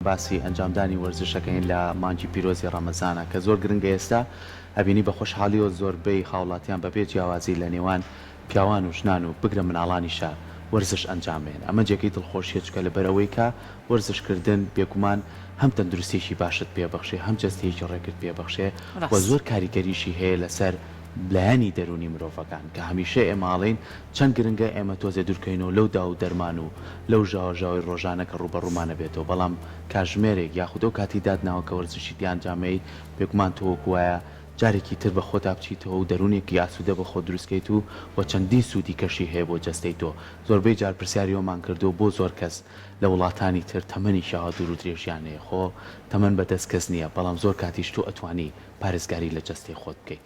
باسی ئەنجامدانی وەرزشەکەین لە مانگی پیرۆزی ڕەمەزانە کە زۆر گرنگە ئێستا ئەبینی بە خۆشحاڵی و زۆربەی خاوڵاتیان بەبێ جیاوازی لە نێوان پیاوان و ژنان و بگرە مناڵانیشە وەرزش ئەنجامێن ئەمە جێگەی دڵخۆشیە چکە لە بەرەوەی کە وەرزشکردن بێگومان هەم تەندروستیشی باشت پێبەخشێ هەم جەستەیەکی ڕێگرت پێبەخشێ و زۆر کاریگەریشی هەیە لەسەر بلایانی دەرونی مرۆڤەکان کە هەمیشە ئێماڵین چەند گرنگە ئێمە تۆزێ دوورکەینەوە لەو دا و دەرمان و لەو ژاوەژاوی ڕۆژانە کە ڕوبەڕوومانە بێتەوە بەڵام کاژمێرێک یاخودۆ کاتی دادناوە کە وەرزشی دیانجامەی پێکمان تۆوەکو وایە جارێکی تر بە خۆتا بچیتەوە و دەرونێکی یاسوودە بە خۆ دروستکەیت و چەندی سوودی کەشی هەیە بۆ جەستەی تۆ زۆربەی جار پرسیاریەوەمان کردو بۆ زۆر کەس لە وڵاتانی تر تەمەنی شەها دوور و درێژیانەیە خۆ تەمەن بەدەست کەس نییە بەڵام زۆر کاتیش تۆ ئەتوانی پارێزگاری لە جەستەی خۆت بکەیت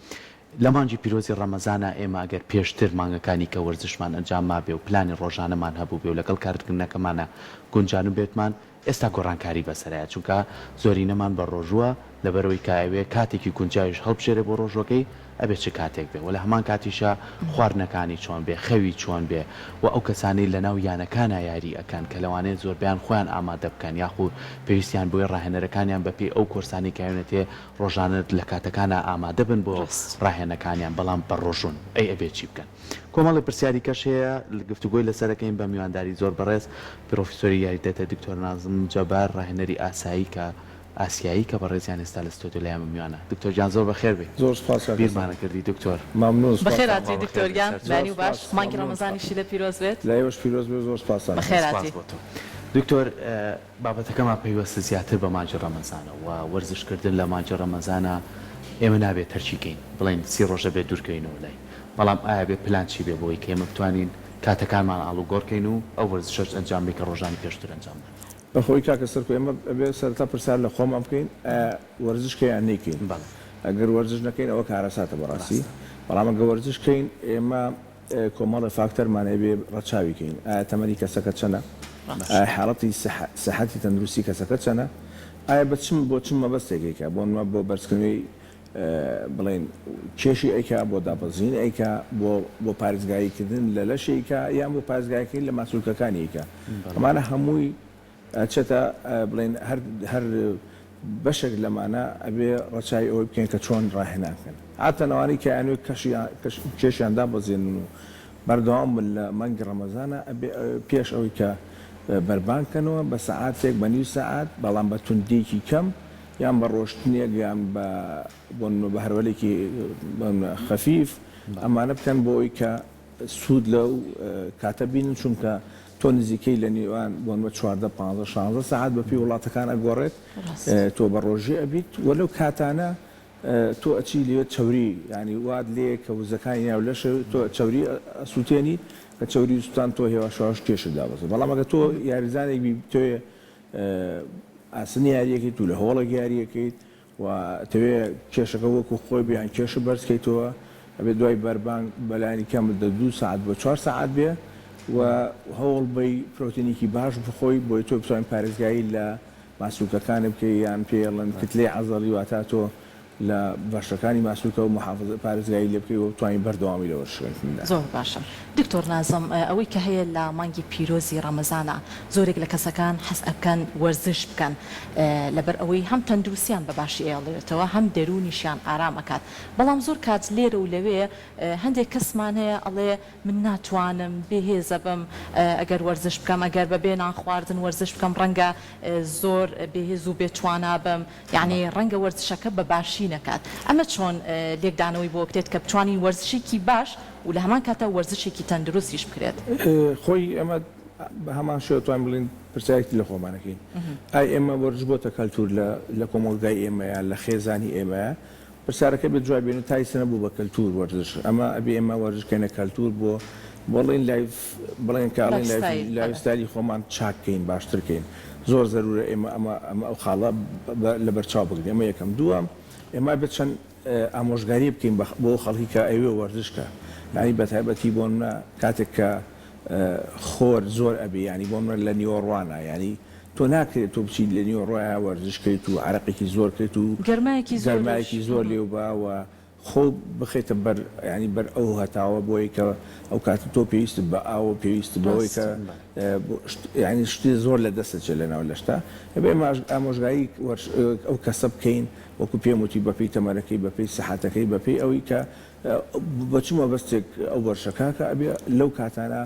لە مانگی پیرۆزی ڕەمەزانە ئێمە ئەگەر پێشتر مانگەکانی کە وەرزشمان ئەنجام ما بێ و پلانی ڕۆژانەمان هەبوو بێ و لەگەڵ کارکردنەکەمانە گونجان و بێتمان ئێستا گۆڕانکاری بەسەرایە چونکە زۆرینەمان بە ڕۆژووە لەبەرەوەی کایوێ کاتێکی گونجاویش هەڵبژێرێ بۆ ڕۆژۆکەی ئەبێت چ کاتێک بێ و لە هەمان کاتیشە خواردنەکانی چۆن بێ خەوی چۆن بێ و ئەو کەسانی لە ناو یانەکانە یاری ئەکەن کە لەوانەیە زۆربیان خۆیان ئامادە بکەن یاخود پێویستیان بۆی ڕاهێنەرەکانیان بەپێی ئەو کۆرسانی کاوێنێتێ ڕۆژانت لە کاتەکانە ئامادە بن بۆ ڕاهێنەکانیان بەڵام بە ڕۆژون ئەی ئەبێت چی بکەن کۆمەڵی پرسیاری کەش هەیە گفتوگۆی لەسەرەکەین بە میوانداری زۆر بەڕێز پرۆفیسۆری یاریدەتە دکتۆر نازم جەبار ڕاهێنەری ئاسایی کە ئاسیایی کە بەڕێزیان ئێستا لە ستۆدیۆ لایەن میوانە دکتۆر جان زۆر بەخێر بێ زۆر سپاس بیرمانە کردی دکتۆر ممنون بەخێراتی دکتۆریان بانی و باش مانگی ڕەمەزانیشی لە پیرۆز بێت لایەوەش پیرۆز بێ زۆر سپاس بەخێراتی دکتۆر بابەتەکەمان پێیوەستە زیاتر بە مانگی ڕەمەزانە و وەرزشکردن لە مانگی ڕەمەزانە ئێمە نابێت تەرچیکەین بڵین سی ڕۆژە بێت دوورکەینەوە لای بەڵام ئایا بێت پلان چی بێ بۆی کە ئێمە بتوانین کاتەکانمان ئاڵوگۆڕکەین و ئەو وەرزشەش ئەنجام بێت کە ڕۆژانی پێشتر ئەنجام بدەین بەخۆی کاکە سەرکۆ ئێمە بێ سەرتا پرسیار لە خۆمان بکەین وەرزشکەیان نیکەین ئەگەر وەرزش نەکەین ئەوە کارەساتە بەڕاستی بەڵام ئەگە وەرزشکەین ئێمە کۆمەڵی فاکتەرمانەیە بێ ڕەچاویکەین ئایا تەمەنی کەسەکە چەنە ئایا حاڵەتی سەحەتی تەندروستی کەسەکە چەنە ئایا بۆ چم مەبەستێکێکە بۆ بەرزکردنەوەی بڵێن کێشی ئەیکا بۆ دابەزین ئەیکا بۆ پارێزگاییکردن لە لەشێکە یان بۆ پارێزگایکردن لە ماسوولکەکانیکە ئەمانە هەمووی چێتە بڵێن هەر بەشێک لەمانە ئەبێ ڕەچای ئەوەی بکەین کە چۆن ڕاهێنانکەن ئاتەنەوانی کە یانوێ کێشیان دابەزێنن و بەردەوام لە مانگی ڕەمەزانە ئەبێ پێش ئەوەی کە بەربانکەنەوە بە سەعاتێک بە نیو سەعات بەڵام بە توندێکی کەم یان بە ڕۆشتنێک یان بە هەرولێکی خەفیف ئەمانە بکەن بۆ ئەوەی کە سوود لەو کاتە بینن چونکە تۆ نزیکەی لە نیوان بۆن بە 14 ساعت بە پێی وڵاتەکان ئەگۆڕێت تۆ بە ڕۆژێ ئەبیت وەلەو کاتانە تۆ ئەچی لێت چوری ینی واد لێ کە وزەکانی ناو لەش تۆ چوری ئەسووتێنی کە چوری سوستان تۆ هێوا شاش کێشە دابەزێت بەڵام ئەگە تۆ یاریزانێکی تۆێ ئاسنی یاریەکەیت و لە هۆڵە یاریەکەیت و تەوێ کێشەکە وەکو خۆی بیان کێشە بەرزکەیتەوە ئەبێت دوای بەربانگ بەلایانی کەم لە 2 ساعت بە 4 ساعت بێ و هەوڵ بەی پرۆتینێکی باش بخۆی بۆی تۆ بتوانین پارێزگایی لە ماسوولکەکان بکەی یان پێڵەن کتلەی عەزەڵی واتە تۆ لە بەشەکانی ماسوولکە و محافظە پارێزگایی لێ بکەی و بتوانین بەردەوامی لە وەرزشکردندا زۆر باشە دکتۆر نازم ئەوەی کە هەیە لە مانگی پیرۆزی ڕەمەزانە زۆرێک لە کەسەکان حەز ئەکەن وەرزش بکەن لەبەر ئەوەی هەم تەندروستیان بە باشی ئێڵێتەوە هەم دەرونیشیان ئارام ئەکات بەڵام زۆر کات لێرە و لەوێ هەندێک کەسمان هەیە ئەڵێ من ناتوانم بێهێزە بم ئەگەر وەرزش بکەم ئەگەر بەبێ نان خواردن وەرزش بکەم ڕەنگە زۆر بێهێز و بێتوانە بم یعنی ڕەنگە وەرزشەکە بە باشی نەکات ئەمە چۆن لێکدانەوەی بۆ بکرێت کە بتوانین وەرزشێکی باش و لە هەمان کاتە وەرزشێکی تەندروستیش بکرێت خۆی ئەمە بە هەمان شێوە توان بڵین پرسیارێکی لە خۆمانەکەین ئای ئێمە وەرزش بۆتە کەلتور لە کۆمەلگای ئێمەیە لە خێزانی ئێمەیە پرسیارەکە بێت جواب بێنێت تایسە نەبوو بە کەلتور وەرزش ئەمە ئەبێ ئێمە وەرزشکەینە کەلتور بۆ بڵین بڵێن کاڵین لایفستایلی خۆمان چاککەین باشترکەین زۆر زەرورە ئێمە ئەمە ئەو خاڵە لە بەرچاو بگرین ئەمە یەکەم دووەم ئێمە بێت چەند ئامۆژگاری بکەین بۆ خەڵکی کە ئەوێ وەرزشکە ینی بەتایبەتی بۆ منە کاتێک کە خۆر زۆر ئەبێ ینی بۆ منە لە نیوەڕوانە ینی تۆ ناکرێت تۆ بچیت لە نیوەڕۆیە وەرزشکەیت و عەرەقێکی زۆر کرێت و گەرمایەکی زۆر لێو باوە خۆ بخێتە بەر ینی بەر ئەو هەتاوە بۆی کە ئەو کات تۆ پێویست بە ئاوە پێویست بەوەی کە ینی شتی زۆر لە دەستە لەناو لەشتا بێ ئامۆژگایی ئەو کەسە بکەین وەکو پێم وتی بەپی تەمەرەکەی بەپی سەحاتەکەی بەپی ئەوی کە بچمە بەستێک ئەو بەرشەکە کە ئەبێ لەو کاتانە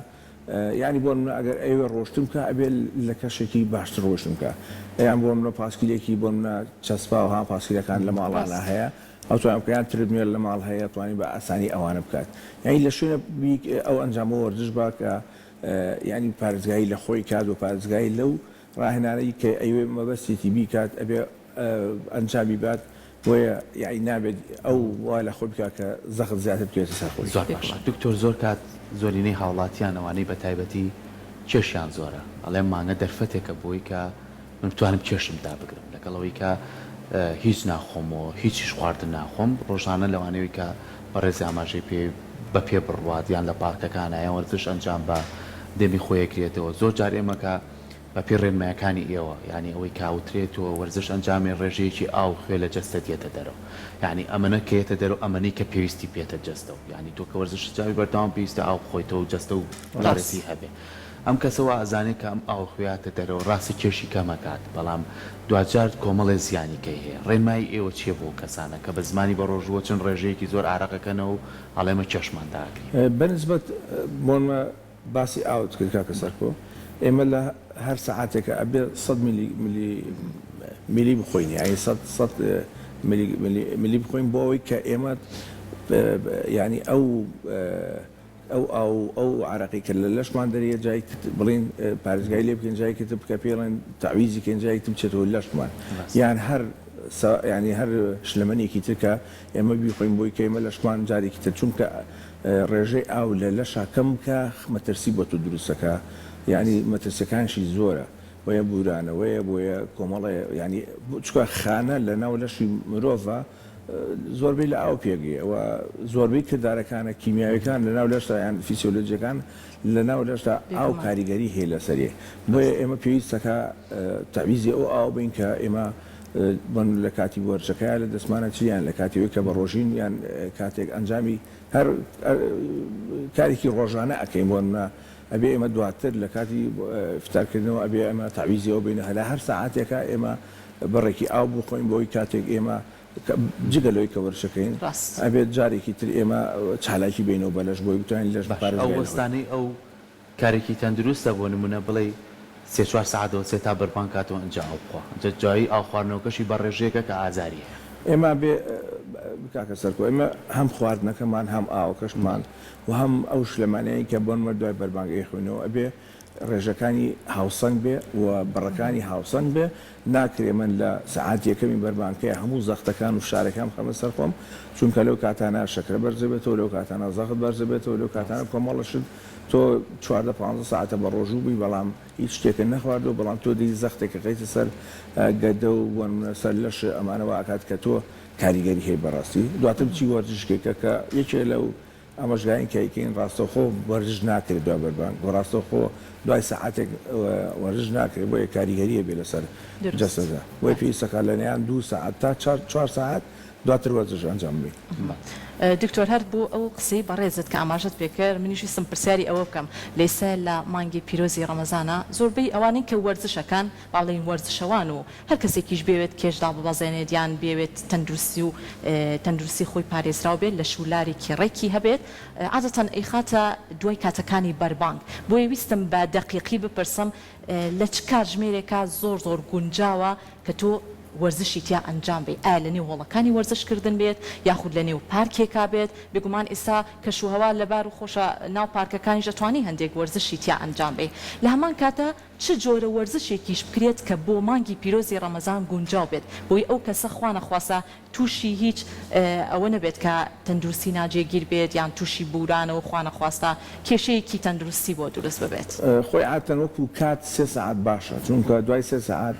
ینی بۆ منە ئەگەر ئەوێ ڕۆشتم کە ئەبێ لە کەشێکی باشتر ڕۆشتم کە ئەیان بۆ منە پاسکیلێکی بۆ منە چەسپا و پاسکیلەکان لە ماڵانە هەیە ئەو توانکەیان ترمێر لە ماڵ هەیە توانی بە ئاسانی ئەوانە بکات یعنی لە شوێنە ئەو ئەنجامە وەرزش با کە ینی پارێزگایی لە خۆی کات و پارێزگایی لەو ڕاهێنانەی کە ئەوێ مەبەستێتی بیکات ئەبێ ئەنجامی بات بۆیە یعنی نابێت ئەو وای لە خۆی بکات کە زەخت زیاتر بکرێتە سەر خۆی. زۆر باش دکتۆر زۆر کات زۆرینەی هاوڵاتیان ئەوانەی بە تایبەتی کێشیان زۆرە ئەڵێ مانگە دەرفەتێکە بۆی کە من بتوانم کێشم دابگرم لەگەڵەوەی کە هیچ ناخۆمەوە هیچیش خواردن ناخۆم ڕۆژانە لەوانەیە کە بەڕێز ئاماژەی بە پێ بڕوات یان لە پارکەکانە یان وەرزش ئەنجام بە دەمی خۆیەکرێتەوە زۆر جار ئێمەکە بە پێ ڕێنمایەکانی ئێوە ینی ئەوەی کاوترێتەوە وەرزش ئەنجامی ڕێژەیەکی ئاو خوێ لە جەستە دێتە دەرەوە ینی ئەمەنە کێتە دەرەوە ئەمەنی کە پێویستی پێێتە جەستەوە ینی تۆ کە وەرزش جاوی بەردەوام پێویستە ئاو بخۆیتەوە و جەستە و لارەسی هەبێ ئەم کەسەوە ئازانێت کە ئەم ئاو خوێاتە دەرەوە ڕاستی کێشی کەمەکات بەڵام دوجار کۆمەڵێ زیانیکەی هەیە ڕێنمایی ئێوە چیە بۆ کەسانە کە بە زمانی بە ڕۆژوە چەند ڕێژەیەکی زۆر ئارەقەکەنەوە و ئەڵێمە کێشمانداگری بەنسبەت بۆمە باسی ئاوت کرد کاکە سەرکۆ ئێمە لە هەر سەعاتێکە ئەبێ 100 میلی بخۆین یعنی 100 میلی بخۆین بۆ ئەوەی کە ئێمە ینی ئەو عراقی کە لە لەشمان دەریە جای بڵین پارێزگای لێ بکەین جای کتب کە پێڵێن تعویزی کەین جای کتب بچێتەوە لەشمان یان ینی هەر شلەمەنێکی ترکە ئێمە بیخۆین بۆی کە ئێمە لەشمان جارێکی تر چونکە ڕێژەی ئاو لە لەشا کەم کە مەترسی بۆ تو دروستەکە ینی مەترسەکانشی زۆرە وەیە بورانەوەیە بۆیە کۆمەڵێ ینی چکە خانە لە ناو لەشی مرۆڤە زۆربەی لە ئاو پێگەیە و زۆربەی کردارەکانە کیمیاویەکان لە ناو لەشتا یان فیسیۆلۆجیەکان لە ناو لەشتا ئاو کاریگەری هەیە لەسەرێ بۆیە ئێمە پێویستەکە تعویزی ئەو ئاو بین کە ئێمە بن لە کاتی وەرزەکەیان لە دەستمانە چیان لە کاتیەوەی کە بە ڕۆژین یان کاتێک ئەنجامی هەر کارێکی ڕۆژانە ئەەکەین بۆ ئەبێ ئێمە دواتر لە کاتی فتارکردنەوە ئەبێ ئەمە تعویزیەوە بینە هەلا هەر ساعاتێکە ئێمە بەڕێکی ئاو بخۆین بۆی کاتێک ئێمە جگەلەوەی کە وەرشەکەین ئەبێت جارێکی تر ئێمە چالاکی بینەوە بەلەش بۆی بتوانین لەش ئەو وەستانی ئەو کارێکی تەندروستە بۆ نمونە بڵێ 3-4 ساعتەوە سێ تا بەرپان کاتەوە ئەنج ئاوخوا جایی ئاو خواردنەوەکەشی بە ڕێژەیەکە کە ئازاری هەیە ئێمە بێ بکاکە سەرکۆ ئێمە هەم خواردنەکەمان هەم ئاوکەشمان و هەم ئەو شلەمانەیە کە بۆن دوای بەربانگەی خوێنەوە ئەبێ ڕێژەکانی هاوسەنگ بێ و بڕەکانی هاوسەنگ بێ ناکرێ من لە سەعات یەکەمی بەربانکەیە هەموو زەختەکان و شارەکان خەمە سەرخۆم چونکە لەو کاتانە شەکرە بەرزبێتەوە لەو کاتانە زەخت بەرزبێتەوە لەو کاتانە کۆمەڵەشت تۆ 14-15 ساعتە بە ڕۆژوو بووی بەڵام هیچ شتێکە نەخواردەوە بەڵام تۆ دی زەختێکە قەیتە سەر گەدە و سەر لەش ئەمانەوە ئاکات کە تۆ کاریگەری هەیە بەڕاستی دواتر چی وەرزشکێکە کە یەکێ لەو ئەمەژگاین کەیکەین ڕاستەخۆ وەرزش ناکرێت دوای بەربانگ و ڕاستەخۆ دوای سەعاتێک وەرزش ناکرێت بۆیە کاریگەریە بێ لەسەر جەستەدا وی پێویستەکە لەنیان 2 ساعت تا 4 ساعت دواتر وەرزش ئەنجام بێ. دکتۆر هەر بوو ئەو قسەی بەڕێزت کە ئاماژت پێکرد منیشی سم پرسیاری ئەوە بکەم لێسە لە مانگی پیرۆزی ڕەمەزانە زۆربەی ئەوانەی کە وەرزشەکان باڵین وەرزشەوان و هەر کەسێکیش بێوێت کێشدا ببەزێنێت یان بێوێت تەندروستی خۆی پارێزراو بێت لە شولارێکی ڕێکی هەبێت عادەتەن ئەیخاتە دوای کاتەکانی بەربانگ بۆیە ویستم بە دەقیقی بپرسم لە چ کاتژمێرێکە زۆر گونجاوە کە تۆ وەرزشی تیا ئەنجام بێ ئایا لە نێو هۆڵەکانی وەرزشکردن بێت یاخود لە نێو پارکێکا بێت بێگومان ئێستا کەشوهەوا لەبار و خۆشە ناو پارکەکانی دەتوانی هەندێک وەرزشی تیا ئەنجام بێ لە هەمان کاتە چ جۆرە وەرزشێکیش بکرێت کە بۆ مانگی پیرۆزی ڕەمەزان گونجاو بێت بۆی ئەو کەسە خوا نەخواسە تووشی هیچ ئەوە نەبێت کە تەندروستی ناجێگیر بێت یان تووشی بورانەوە خوا نەخواستە کێشەیەکی تەندروستی بۆ دروست ببێت خۆی عادەتەن وەکو کات 3 ساعت باشە چونکە دوای 3 ساعت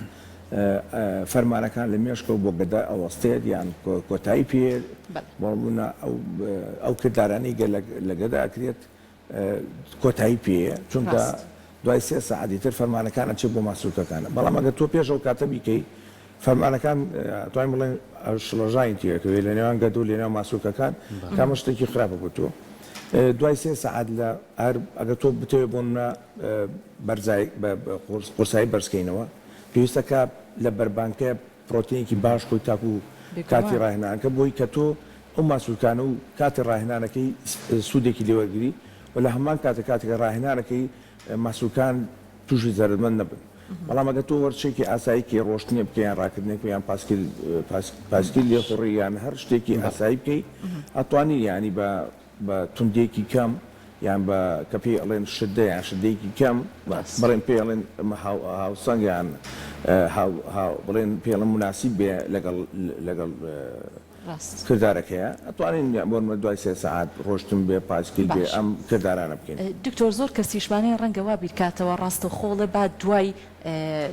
فەرمانەکان لە مێشکەوە بۆ گەدا ئەوەستێت یان کۆتایی پێ بۆبوونا ئەو کردارانەی لە گەدا ئەکرێت کۆتایی پێە چونکە دوای 3 ساعتی تر فەرمانەکانە چێ بۆ ماسوولکەکانە بەڵام ئەگەر تۆ پێش ئەو کاتە بیکەی فەرمانەکان توانین بڵێن شڵەژاین تێکەوێت لە نێوان گەدو لە نێو ماسوولکەکان کامە شتێکی خراپە بووتوە دوای 3 سەعات لە ئەگە تۆ بتەوێت بۆنە بەرزای قورسایی بەرزکەینەوە پێویستەکە لە بەربانکە پرۆتینێکی باش خۆی تاکو کاتی ڕاهێنانکە بۆی کە تۆ ئەو ماسوولکانە و کاتی ڕاهێنانەکەی سوودێکی لێوەرگری و لە هەمان کاتێکە ڕاهێنانەکەی ماسوولکان تووشی زەردمەند نەبن بەڵام ئەگە تۆ وەرچێکی ئاساییکی ڕۆشتنی بکەیان ڕاکردنێک یان پاسکیل لێخوڕی یان هەر شتێکی ئاسایی بکەی ئەتوانی ینی بە توندێکی کەم یان بە کە پێی ئەڵێن شدە یان شدەیەکی کەم بڵێن پێ ئەڵێن هاوسەنگ یان بڵێن پێڵم مناسیب بێ لەگەڵ کردارەکەیە ئەتوانین بۆمە دوای 3 سەعات ڕۆشتن بێ پاسکیل بێ ئەم کردارانە بکەین دکتۆر زۆر کەسیشمانەی ڕەنگەوا بیرکاتەوە ڕاستە خۆڵە با دوای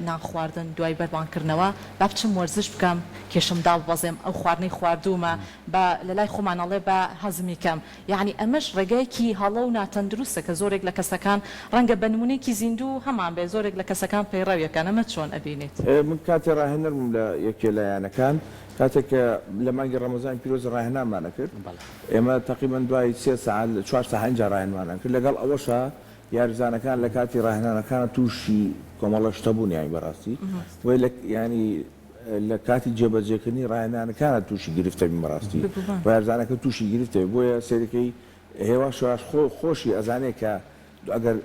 ناخواردن دوای بەربانکردنەوە با بچم وەرزش بکەم کێشمدا بەزێم ئەو خواردنەی خواردومە بە لە لای خۆمانەڵێ بە هەزمی کەم یعنی ئەمەش ڕێگایەکی هەڵە و ناتەندروستە کە زۆرێک لە کەسەکان ڕەنگە بە نمونەیەکی زیندوو هەمان بێ زۆرێک لە کەسەکان پەیڕەویەکان ئەمە چۆن ئەبینێت من کاتی ڕاهێنەرم لە یەکێ لایەنەکان کاتێک لە مانگی ڕەمەزان پیرۆز ڕاهێنانمانە کرد ئێمە تقریبا دوای 3 ساعت 4 ساعت ڕاهێنمانان کرد لەگەڵ ئەوەشە یاریزانەکان لە کاتی ڕاهێنانەکان تووشی کۆمەڵە شتە بوون یانی بەڕاستی وی ینی لە کاتی جێبەجێکردنی ڕاهێنانەکانە تووشی گرفتە بین بەڕاستی و یارزانەکە تووشی گرفتە بۆیە سێرەکەی هێوا شواش خۆشی ئەزانێت کە ئەگەر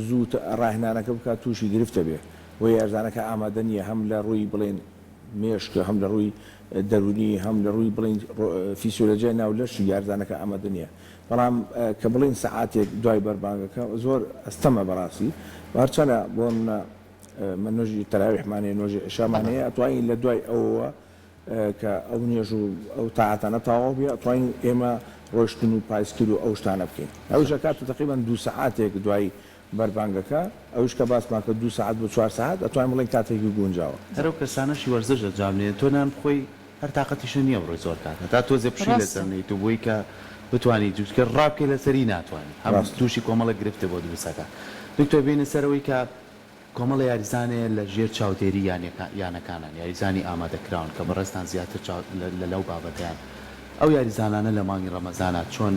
زوو ڕاهێنانەکە بکات تووشی گرفتە بێ و یارزانەکە ئامادە نییە هەم لە ڕووی بڵێن مێشکە هەم لە ڕووی دەرونی هەم لە ڕووی بڵین فیسیۆلۆژیای ناولەشی یارزانەکە ئامادە نییە بەڵام کە بڵین سەعاتێک دوای بەربانگەکە زۆر ئەستەمە بەڕاستی هەرچەنە بۆن من نوێژی تەراویحمانەیە نوێژی عشامانەیە ئەتوانین لە دوای ئەوەوە کە ئەو نوێژ و ئەو تاعاتانە تەواو بێ ئەتوانین ئێمە ڕۆشتن و پایسکیل و ئەو شتانە بکەین ئەوش کاتە تقریبا 2 سەعاتێک دوای بەربانگەکە ئەوش کە باسمان کە 2 ساعت بۆ 4 ساعت ئەتوانین بڵێن کاتێکی گونجاوە هەرو کەسانەشی وەرزش دەجامێت تۆ نان خۆی هەر تااقەتیشە نییە بڕۆی زۆر کاتە تا تۆزێ پشی لەسەرنیت و بۆی کە بتوانانی جوکە ڕابکە لەسەری ناتوانانی هەم تووشی کۆمەڵە گرفتە بۆ دووسەکە دکتۆر بینە سەرەوەی کە کۆمەڵە یاریزانێ لە ژێر چاودێری یانەکانان یاریزانی ئامادەکراون کە بەڕێستان زیاتر لە لەو بابەتیان ئەو یاریزانانە لە مانگی ڕەمەزانە چۆن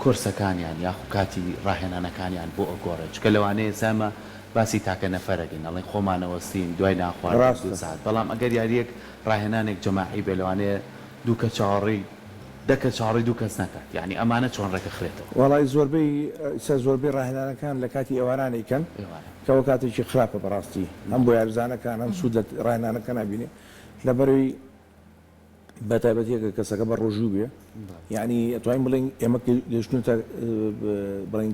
کورسەکانیان یاخو کاتی ڕاهێنانەکانیان بۆ ئۆگۆڕە چکە لەوانەیە زەمە باسی تاکە نەفەرەگەین ئەڵێن خۆمانەوەستین دوای ناخوارد ساعت بەڵام ئەگەر یاریەک ڕاهێنانێک جەماعی بێ لەوانەیە دووکە چاڕی دەکە چاڕی دوو کەس نەکات یعنی ئەمانە چۆن ڕێکە خرێتەوە وڵی زۆربەی ڕاهێنانەکان لە کاتی ئێوارانێکن کەەوە کاتێکی خراپە بەڕاستی هەم بۆ یاریزانەکان هەم سوود لە ڕاهێنانەکە نبینێ لەبەروی بەتایبەتیەکە کەسەکە بە ڕۆژوو بێ یعنی ئەتوانین بڵین ئێمە گەشتونتە بڵین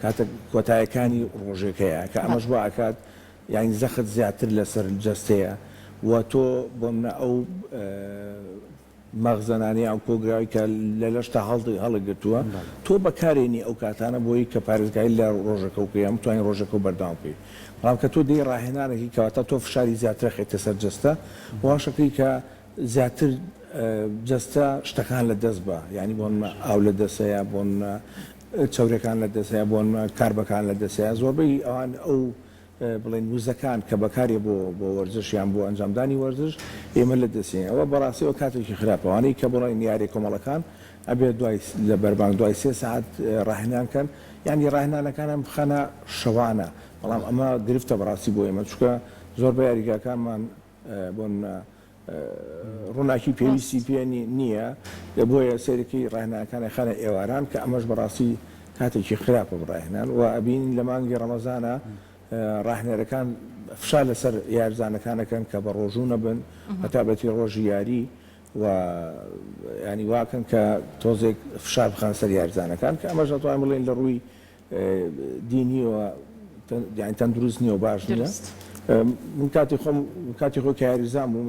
کاتە کۆتایەکانی ڕۆژێکەیە کە ئەمەش بۆ ئاکات یانی زەخت زیاتر لەسەر جەستەیە و تۆ بۆ منە ئەو مەغزەنانی ئەو کۆگراوی کە لە لەشتا هەڵگرتووە تۆ بەکارێنی ئەو کاتانە بۆی کە پارێزگایی لە ڕۆژەکە و پێیان توانین ڕۆژەکە و بەرداوام پێی بەڵام کە تۆ دەی ڕاهێنانێکی کەواتە تۆ فشاری زیاتر خێتە سەر جەستە واشەکەی کە زیاتر جەستە شتەکان لە دەست بە یعنی بۆن ئاو لە دەسەیە بۆن چاورەکان لە دەسەیە بۆن کاربەکان لە دەسەیە زۆربەی ئەوان ئەو بڵێن وزەکان کە بەکارێ بۆ وەرزشیان بۆ ئەنجامدانی وەرزش ئێمە لە دەستین ئەوە بەڕاستیەوە کاتێکی خراپەوانەی کە بڵین یاری کۆمەڵەکان ئەبێت دوای لە بەربانگ دوای 3 ساعت ڕاهێنانکەن یانی ڕاهێنانەکانم خەنە شەوانە بەڵام ئەمە گرفتە بەڕاستی بۆ ئێمە چکە زۆربەی یاریگاکانمان بۆن ڕووناکی پێویستی پێ نییە بۆیە سەرەکی ڕاهێنانەکانی خەنە ئێواران کە ئەمەش بەڕاستی کاتێکی خراپە بڕاهێنان و ئەبین لە مانگی ڕەمەزانە ڕاهێنەرەکان فشار لەسەر یاریزانەکانەکەن کە بە ڕۆژوو نەبن هەتابەتی ڕۆژی یاری و ینی واکەن کە تۆزێک فشار بخان سەر یاریزانەکان کە ئەمەش دەتوانین بڵێن لە ڕووی دینیەوە تەندروست نییە و باش نییە من کاتی خۆی کە یاریزان بووم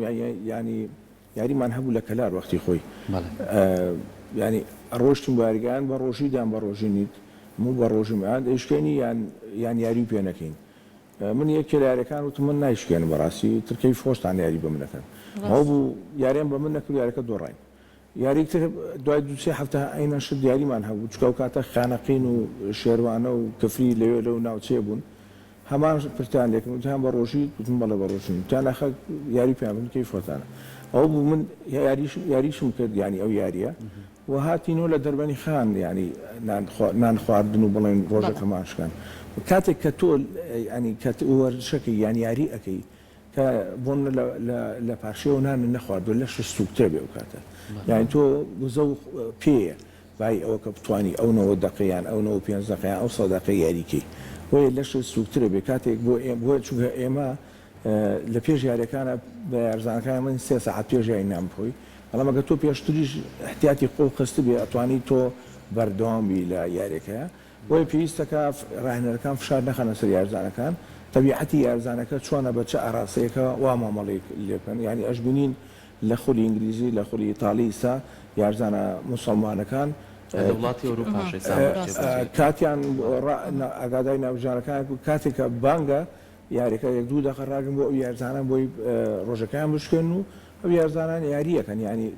ینی یاریمان هەبوو لە کەلار وەختی خۆی ینی ڕۆشتین بۆ یاریگەیان بە ڕۆژیدان بە ڕۆژی نیت بە ڕۆژیمان دەیشکێنی یان یاری پێ نەکەین من یەک یاریەکان وتم من نایشکێن بەڕاستی ترکەی فۆشتان یاری بە منەکەن ئەو بوو یاریان بە من نەکرد یاریەکە دۆڕین یاریتر دوای 2-3 هەفتە ئەینە شت یاریمان هەبوو چکە و کاتە خانەقین و شێوانە و کفری لەوێ لەو ناوچێ بوون هەمان پرتان لێکم وتیان بە ڕۆژی گوتم بەڵێ بە ڕۆژین وتیان ئەخە یاری پێیان بن کەی فۆتانە ئەو بوو من یاریشم کرد ینی ئەو یاریە و هاتینەوە لە دەربەنی خان ینی نان خواردن و بڵێن ڕۆژەکە ماشکان کاتێک کە تۆ ینی وەرزشەکەی یانی یاری ئەەکەی کە بۆن لە پاشێوە نان نەخواردو لەش سوکتێ بێ و کاتە یانی تۆ گوزە و پێیە بای ئەوە کە بتوانی ئەو 90 دقیقیان ئەو 95 دقیقیان ئەو 100 دقیقەی یاریکەی بۆیە لەش سوکترە بێ کاتێک بۆ چونکە ئێمە لە پێش یاریەکانە بە یارزانەکان من 3 ساعت پێش یاری نام بخۆی بەڵام ئەگەر تۆ پێشتریش احتیاتی خۆ خست بێ ئەتوانی تۆ بەردەوامی لە یاریەکەیە بۆیە پێویستەکە ڕاهێنەرەکان فشار نەخەنە سەر یارزانەکان تەبیعەتی یارزانەکە چۆنە بە چه ئاراسەیەکە وا مامەڵێک لێکن یعنی ئەش بینین لە خولی ئینگلیزی لە خولی ئیتاڵی ئیستا یارزانە موسڵمانەکان وڵاتی ئەوروپاشی کاتیان ئاگادای ناوژانەکان کاتێکە بانگە یاریەکە 1-2 دقیقە ڕاگەن بۆ ئەو یارزانان بۆی ڕۆژەکەیان بشکێن و ئەو یارزانان یاریەکەن ینی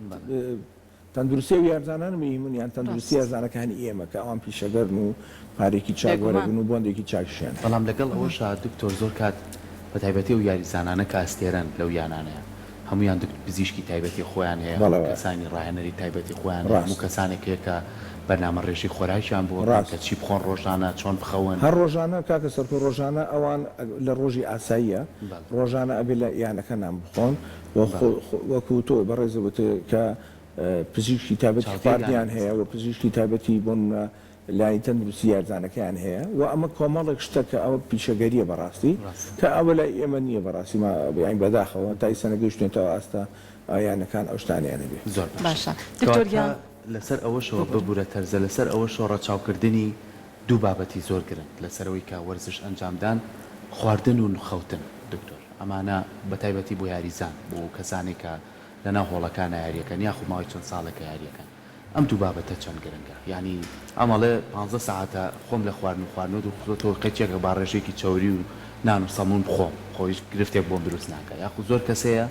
تەندروستی و یارزانان میمون یان تەندروستی یارزانەکانی ئێمە کە ئەوان پیشەگەرن و پارێکی چاگوەرەگرن و بۆندێکی چاکشیان بەڵام لەگەڵ ئەوەشا دکتۆر زۆر کات بە تایبەتی و یاریزانانە کاستێرن لەو یانانەیە هەمویان پزیشکی تایبەتی خۆیان هەیە کەسانی ڕاهێنەری تایبەتی خۆیان هەموو کەسانێک هەیە بەرنامە ڕێژی خۆراکیان بۆ کە چی بخۆن ڕۆژانە چۆن بخەون هەر ڕۆژانە کاکە سەرکە ڕۆژانە ئەوان لە ڕۆژی ئاساییە ڕۆژانە ئەبێ لە یانەکە نام بخۆن وەکو تۆ بەڕێزەوت کە پزیشکی تایبەتی خواردیان هەیە و پزیشکی تایبەتی بۆن لای تەندروستی یارزانەکەیان هەیە و ئەمە کۆمەڵێک شتە کە ئەوە پیشەگەریە بەڕاستی کە ئەوە لای ئێمە نییە بەڕاستی بیان بەداخەوە تا ئیسە نەگەیشتێتەوە ئاستا یانەکان ئەو شتانیانە بێ زۆر باشە دکتۆریان لەسەر ئەوەشەوە ببوورە تەرزە لەسەر ئەوەشەوە ڕەچاوکردنی دوو بابەتی زۆر گرنگ لەسەرەوەی کە وەرزش ئەنجامدان خواردن و خەوتن دکتۆر ئەمانە بە تایبەتی بۆ یاریزان بۆ کەسانی کە لەناو هۆڵەکانە یاریەکەن یاخو ماوەی چەند ساڵێکە یاریەکەن ئەم دوو بابەتە چەند گرنگە ینی ئەمەڵێ 15 ساعتە خۆم لە خواردن و خواردنەوە دوخۆتەوە قەچێکە باڕێژێکی چاوری و نان و سەمون بخۆم خۆیش گرفتێک بۆم دروست ناکە یاخو زۆر کەسەیە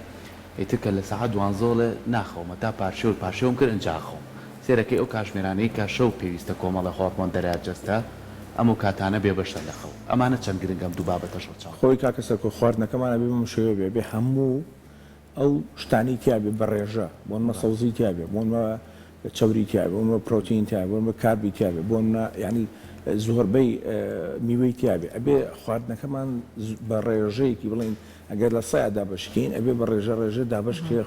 ئیترکە لە ساعت 12 ناخەومە تا پاشێوم کرد ئەنجا خۆم سێرەکەی ئەو کاشمێرانەی کە شەو پێویستە کۆمەڵە خۆپۆن دەراجەستە ئەم و کاتانە بێبەشە لەخەو ئەمانە چەند گرنگەم دوو بابەتەش ڕەچاو خۆی کاکە سەرکە خواردنەکەمانە بێ شێوە بێ هەموو ئەو شتانی تیاابێ بەڕێژە بۆنمە سەوزی تیاابێ بۆنمە چوری تیاابێ بۆنمە پرۆتین تیاابێ بۆنمە کاربی تیاابێ بۆنمە ینی زۆربەی میوەی تیاابێ ئەبێ خواردنەکەمان بە ڕێژەیەکی بڵین ئەگەر لە سایە دابشکین ئەبێ بە ڕێژە دابشکێ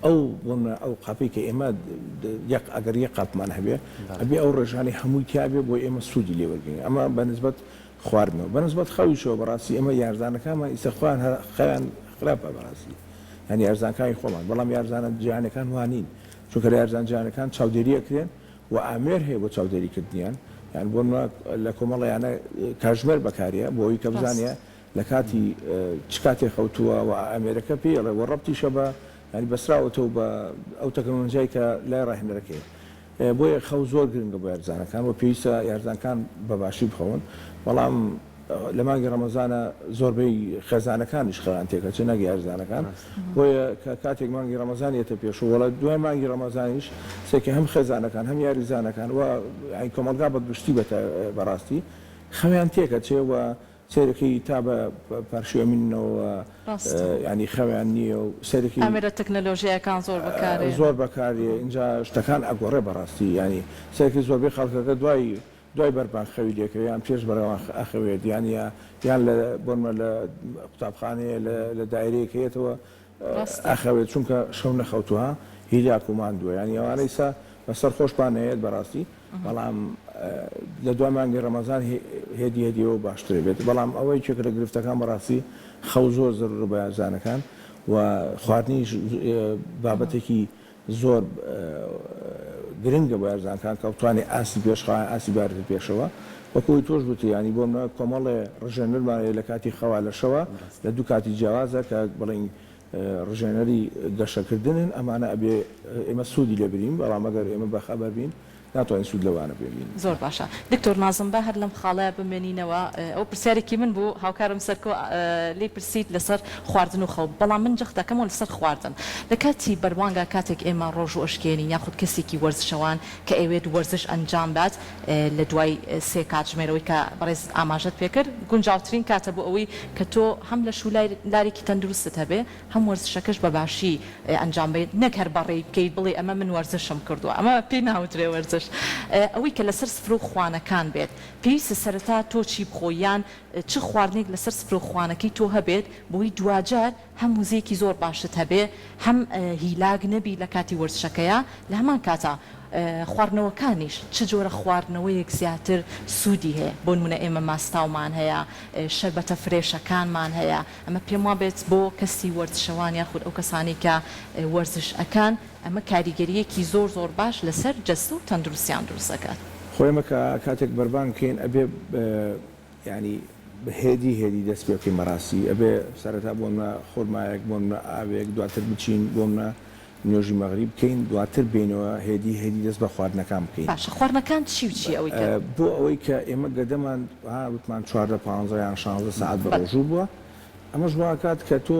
ئەو ئەو قاپی کە ئێمە ئەگەر یە قاپمان هەبێ ئەبێ ئەو ڕێژانی هەمووی تیاابێ بۆ ئێمە سوودی لێوەرگین ئەمە بەنسبەت خواردنەوە بەنسبەت خەویشەوە بەڕاستی ئێمە یارزانەکانمان ئیسەخوان خەیان خراپە بەڕاستی هەنی یارزانەکانی خۆمان بەڵام یارزانە جیهانەکان وانین چونکە یارزان جیهانەکان چاودێریەکرێن و ئامێر هەیە بۆ چاودێریکردنیان یان بۆ لە کۆمەڵیانە کاژمێر بەکارە بۆ ئەوی کە بزانە لە کاتی چ کاتێک خەوتووە و ئامێرەکە پێڵێ و ڕەبتیشە بە ینی بەسراوەتەوە بە ئەو تەکنۆلۆژیای کە لای ڕاهێنەرەکەی بۆیە خەو زۆر گرنگە بۆ یارزانەکان و پێویستە یارزانەکان بەباشی بخەون بەڵام لە مانگی ڕەمەزانە زۆربەی خێزانەکانیش خەوان تێکە چ نەگە یارزانەکان بۆیە کاتێک مانگی ڕەمەزانێتە پێشوەڵە دوای مانگی ڕەمەزانیش سێکە هەم خێزانەکان هەم یاریزانەکان و کۆمەلگا بەگشتی بەڕاستی خەویان تێکە چێوە سێرەکەی تا بە پارشێمینەوە ینی خەویان نییە و سەرەکی ئەمێرە تەکنەلۆژیەکان زۆر بەکاری اینجا شتەکان ئەگۆڕێ بەڕاستی ینی سەرکی زۆربەی خەڵکەکە دوای بەربان خەوی لێکەوە یان پێش بەرەوە ئەخەوێت یان لە بۆنمە لە قوتابخانەیە لە دایرەیەکەیەتەوە ئەخەوێت چونکە شەو نەخەوتوها هیلاک و ماندووە ینی ئەوانەیسا بەسەر خۆشپان هەیەت بەڕاستی بەڵام لە دوای مانگی ڕەمەزان هێدیەوە باشترێ بێت بەڵام ئەوەی چێکە لە گرفتەکان بەڕاستی خەو زۆر زەرورە بە یارزانەکان و خواردنیش بابەتێکی زۆر گرنگە بە یارزانەکان کە بتوانێت ئاسی پێشخواان ئاسی بارێت پێشەوە وەکوی تۆش گوتی ینی بۆ منە کۆمەڵێ ڕژێنەرمانەیە لە کاتی خەوا لەشەوە لە دوو کاتی جیاوازە کە بڵین ڕژێنەری گەشەکردنن ئەمانە ئەبێ ئێمە سوودی لێبرین بەڵام ئەگەر ئێمە بەخەبەر بین ناتوانین سوود لەوانە ببینین. زۆر باشە دکتۆر نازم بە هەر لەم خاڵەیە بمێنینەوە ئەو پرسیارێکی من بوو هاوکارم سەرکۆ لێ پرسیت لەسەر خواردن و خەو بەڵام من جەختەکەمەوە لەسەر خواردن لە کاتی بەروانگە کاتێک ئێمە ڕۆژ و ئەشکێنین یاخود کەسێکی وەرزشەوان کە ئەوێت وەرزش ئەنجام بات لە دوای سێ کات ژمێرەوەی کە بەڕێز ئاماژەت پێکرد گونجاوترین کاتە بۆ ئەوەی کە تۆ هەم لە شولارێکی تەندروستت هەبێ هەم وەرزشەکەش بەباشی ئەنجام بێت نەک هەر بەڕێی بکەیت بڵێ ئەمە من وەرزشم کردووە ئەمە پێی ناوترێ وەرزش ئەوەی کە لەسەر سفر و خوانەکان بێت پێویستە سەرەتا تۆ چی بخۆیان چ خواردنێک لەسەر سفر و خوانەکەی تۆ هەبێت بۆی دوجار هەم موزیەکی زۆر باشت هەبێ هەم هیلاگ نەبی لە کاتی وەرزشەکەیە لە هەمان کاتە خواردنەوەکانیش چ جۆرە خواردنەوەیەک زیاتر سوودی هەیە بۆ نمونە ئێمە ماستاومان هەیە شەربەتە فرێشەکانمان هەیە ئەمە پێم وا بێت بۆ کەسی وەرزشەوان یاخود ئەو کەسانی کە وەرزش ئەکان ئەمە کاریگەریەکی زۆر زۆر باش لەسەر جەست و تەندروستیان دروست دەکات. خۆیمە کە کاتێک بەربان بکەین ئەبێ ینی هێدی دەست پێ بکەین مەڕاستی ئەبێ سەرەتا بۆمە خۆرمایەک بۆمە ئاوێک دواتر بچین بۆمە نوێژی مەغریب بکەین دواتر بینەوە هێدی دەست بە خواردنەکان بکەین. باشە خواردنەکان چی ئەوەی بۆ ئەوەی کە ئێمە گەدەمان وتمان 14 15 یان 16 ساعت بە ڕۆژوو بووە ئەمەش واکات کە تۆ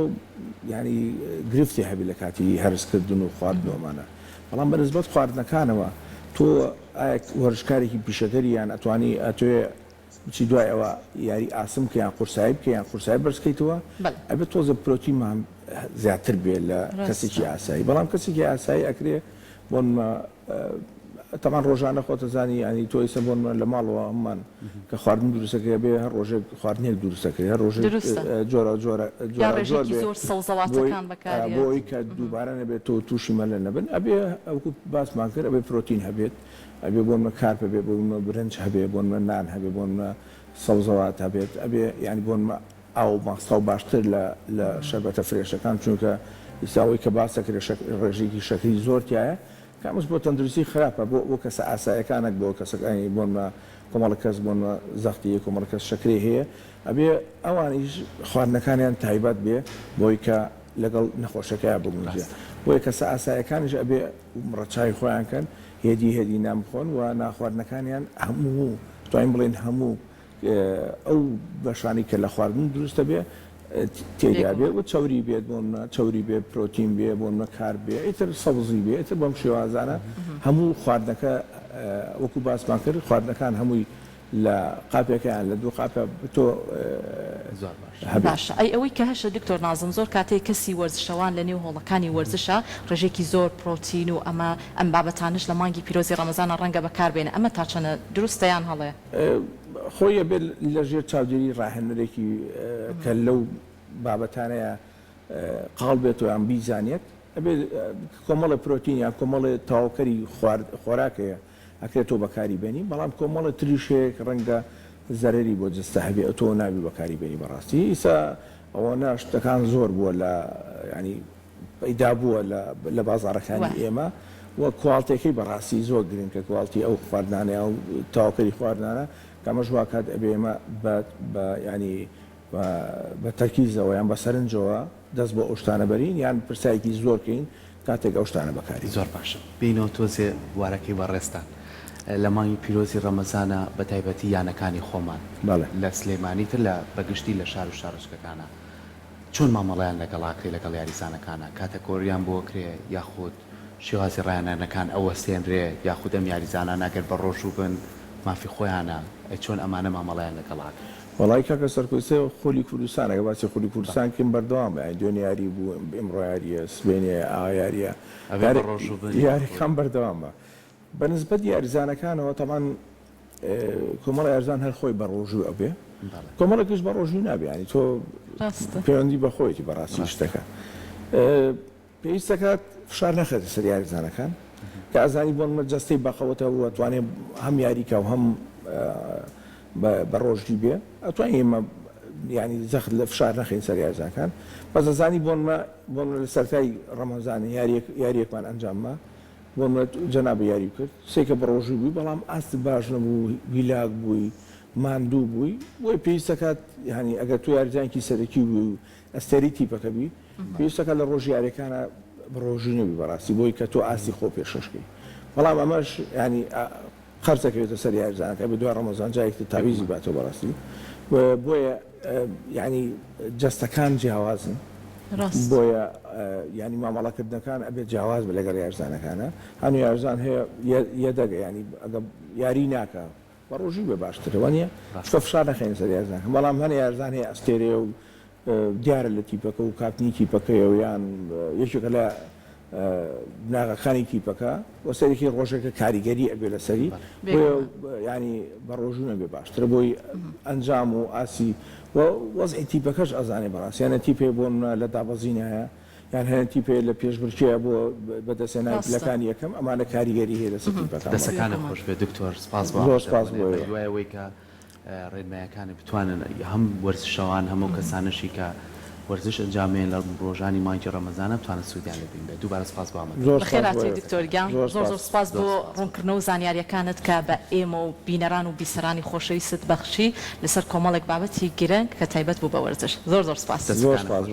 ینی گرفتی هەبی لە کاتی هەرسکردن و خواردنەوەمانە بەڵام بەنسبەت خواردنەکانەوە تۆ وەرزشکارێکی پیشەکەری یان ئەتوانی ئەتوێ بچی دوای ئەوە یاری ئاسم کە یان قورسایی بکە یان قورسایی بەرزکەیتەوە ئەبێت تۆزە پرۆتینمان زیاتر بێ لە کەسێکی ئاسایی بەڵام کەسێکی ئاسایی ئەکرێ بۆن تەمان ڕۆژانە خۆتەزانی ینی تۆ ئیسە بۆن لە ماڵەوە ئەممان کە خواردن دروستەکە بێ هەر ڕۆژێک خواردنێک دروستەکەی هەر ڕۆژێک جۆرە بۆی کە دووبارە نەبێت تۆ تووشی مەلە نەبن ئەبێ ئەوکو باسمان کرد ئەبێ پرۆتین هەبێت ئەبێ بۆنمە کارپە بێ بۆنمە برنج هەبێ بۆنمە نان هەبێ بۆنمە سەوزەوات هەبێت ئەبێ ینی بۆنمە ئاو ماستاو باشتر لە شەربەتە فرێشەکان چونکە ئیساوی کە باسەکرێ ڕێژێکی شەکری زۆرتیایە کامش بۆ تەندروستی خراپە بۆ کەسە ئاسایەکانێک بۆ کەسەکانی بۆنمە کۆمەڵە کەس بۆنمە زەختی کۆمەڵە کەس شەکرێ هەیە ئەبێ ئەوانیش خواردنەکانیان تایبەت بێ بۆی کە لەگەڵ نەخۆشەکەیە بگونجێ بۆی کەسە ئاسایەکانیش ئەبێ ڕەچای خۆیان کەن هێدی نام بخۆن و ناخواردنەکانیان هەموو توانین بڵێن هەموو ئەو بەشانی کە لە خواردن دروستە بێ تێدا بێ و چاوری بێت بۆمە چاوری بێ پرۆتین بێ بۆمە کار بێ ئیتر سەوزی بێ ئیتر بەم شێوازانە هەموو خواردنەکە وەکو باسمان کرد خواردنەکان هەمووی لە قاپێکیان لە دوو قاپە تۆ باشە ئەوەی کە هەشە دکتۆر نازم زۆر کاتێک کەسی وەرزشەوان لە نێو هۆڵەکانی وەرزشە ڕێژێکی زۆر پرۆتین و ئەم بابەتانش لە مانگی پیرۆزی ڕەمەزانە ڕەنگە بەکاربێنە ئەمە تا چەنە دروستەیان هەڵێ خۆیە بێت لە ژێر چاودێری ڕاهێنەرێکی کە لەو بابەتانەیە قاڵ بێت و یان بیزانێت ئەبێ کۆمەڵە پرۆتین یان کۆمەڵە تاواکەری خۆراکەیە ئەکرێتەوە بەکاری بێنی بەڵام کۆمەڵە تریشێک ڕەنگە زەرری بۆ جستە هەبێ ئەتۆ ناوی بەکاری بێنی بەڕاستی ئیسا ئەوە ناشتەکان زۆر بووە لە ینی پەیدا بووە لە بازاڕەکانی ئێمە وە کوالتێکی بەڕاستی زۆر گرنگ کە کوالتی ئەو خواردانەیە و تاواکەری خواردانە کەمە ژواکات ئەبێ ئێمە بە ینی بە تەرکیزەوە یان بە سەرنجەوە دەست بۆ ئەوشتانە بەرین یان پرسایەکی زۆرکەین کاتێک ئەوشتانە بەکاری زۆر باشە بینەوە تۆزێ وارەکەی بەڕێستان لە مانگی پیرۆزی ڕەمەزانە بە تایبەتی یانەکانی خۆمان لە سلێمانیتر لە بەگشتی لە شار و شارۆچکەکانە چۆن مامەڵەیان لەگەڵاکری لەگەڵ یاریزانەکانە کاتە کۆریان بۆ کرێ یاخود شێوازی ڕایانەکان ئەوە سێنرێ یاخود ئەم یاریزانە ناگەر بە ڕۆژوو بن مافی خۆیانە چۆن ئەمانە مامەڵەیان لەگەڵاک وڵی کاکە سەرکۆسێ خۆلی کوردستانەکە باسی خۆلی کوردستان کەم بەردەوام دوێنیاری بوو ئێمڕۆ یاریە سبێنێ ئایاریە یاریەکان بەردەوامە بەنسبەت یاریزانەکانەوە تەمان کۆمەڵە یارزان هەر خۆی بە ڕۆژوو ئەبێ کۆمەڵێکش بە ڕۆژوو نابێنی تۆ پەیوەندی بە خۆیەتی بەڕاستی شتەکە پێویستەکات فشار نەخێتە سەر یاریزانەکان کە ئازانی بۆن جەستەی بەخەوەتەوە توانێت هەم یاریکە و هەم بە ڕۆژی بێ ئەتوانین ئێمە ینی زەخت لە فشار نەخین سەر یاریزانەکان بەس ئەزانی بۆن لە سەرای ڕەمەزانە یاریەکمان ئەنجاممە بۆن جەنابە یاری کرد سێکە بە ڕۆژی بووی بەڵام ئاست باش نەبوو هیلاک بووی ماندوو بووی بۆی پێویستەکات ینی ئەگەر تو یاریزانکی سەرەکی بوو ئەستێری تیپەکە بی پێویستەکە لە ڕۆژ یاریەکانە بە ڕۆژی نەبی بەڕاستی بۆی کە تۆ ئاستی خۆ پێشەشکەی بەڵام ئەمەش ینی خەرچەکەوێتە سەر یارزانەکە بە دوای ڕەمەزان جایەکی تاویزی باتەوە بەڕاستی بۆیە ینی جەستەکان جیاوازن بۆیە ینی مامەڵەکردنەکان ئەبێت جیاواز بە لەگەڵ یارزانەکانە هەنوو یارزان هەیە یەدەگە ینی ئەگە یاری ناکە بە ڕۆژی بێ باشترەوە نیە شکە فشار نەخێن سەر یارزانەکە بەڵام هەنە یارزان هەیە ئەستێرێ و دیارە لە تیپەکە و کاتنی تیپەکەیە و یان یەکێکە لە ناغەخانی تیپەکە وە سەرێکی ڕۆژێکە کاریگەری ئەبێ لەسەری ینی بە ڕۆژوو نەبێ باشترە بۆی ئەنجام و ئاسی وەزعی تیپەکەش ئەزانێ بەڕاستیانە تیپێ بۆ لە دابەزینە هەیە یان هەیە تیپێ لە پێشبرچەیە بۆ بەدەستێنانی پلەکانی یەکەم ئەمانە کاریگەری هەیە لەسەر تیپەکان دەسەکانە خۆش بێ دکتۆر سپاس زۆر سپاس دوایەوەی کە ڕێنمایەکانی بتوانن هەم وەرزشەوان هەموو کەسانشی کە وەرزش ئەنجامێن لە ڕۆژانی مانگی ڕەمەزانە بتوانن سوودیان لێ بین بێت دووبارە سپاس بۆ ئەمە بەخێراتی دکتۆرگیان زۆر سپاس بۆ ڕوونکردنەوە و زانیاریەکانت کە بە ئێمە و بینەران و بیسەرانی خۆشەویست بەخشی لەسەر کۆمەڵێک بابەتی گرنگ کە تایبەت بوو بە وەرزش زۆر سپاس زۆر سپاس